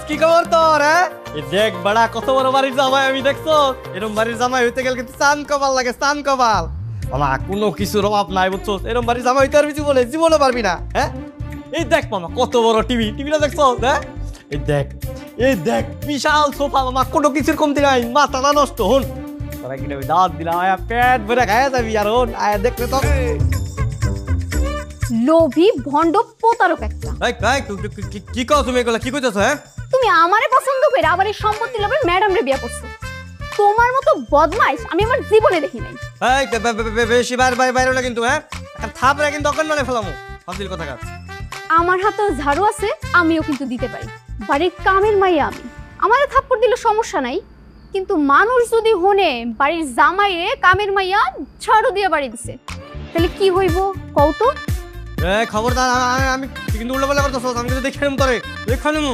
কি খবর তোর? হ্যাঁ দেখ বড়া কত বড় বাড়ির জামাই আমি দেখছো। এরকম বাড়ির জামাই হইতে গেলে কিন্তু চান কপাল লাগে, চান কপাল। মামা কোনো কিছুর অভাব নাই বুঝছো। এরকম বাড়ির জামাই হইতে পারবি বলে জীবনে পারবি না। হ্যাঁ এই দেখ মামা কত বড় টিভিটা দেখছো। হ্যাঁ এই দেখ বিশাল সোফা মামা, কোনো কিছুর কমতি নাই। মাথাটা নষ্ট হন তোরা কিনে দাঁত দিলাম আয়া পেট ভরে খায় যাবি। আর হন আয়া দেখলে তো লোভী ভণ্ড প্রতারক একটা। কি কও তুমি এগুলা? কি কইতেছো? হ্যাঁ তুমি আমারে পছন্দ করে আবার এই সম্পত্তি লাভের ম্যাডাম রে বিয়া করছো। তোমার মতো বদমাইশ আমি আমার জীবনে দেখি নাই। বেশি বাইরে হলে কিন্তু হ্যাঁ একটা থাপড়ে কিন্তু অকন মানে ফেলামু। ফাজিল কথা কাজ। আমার হাতেও ঝাড়ু আছে, আমিও কিন্তু দিতে পারি। বাড়ির কামের মাইয়া আমি, আমারে থাপ্পড় দিলে সমস্যা নাই। কিন্তু মানুষ যদি হনে বাড়ির জামাইয়ে কামের মাইয়া ঝাড়ু দিয়ে বাড়ি দিছে, তাহলে কি হইব কও তো? খবরদার আমি কিন্তু উল্টো পাল্টা করতেছ। আমি কিন্তু দেখে নেব তোরে, দেখে নেব।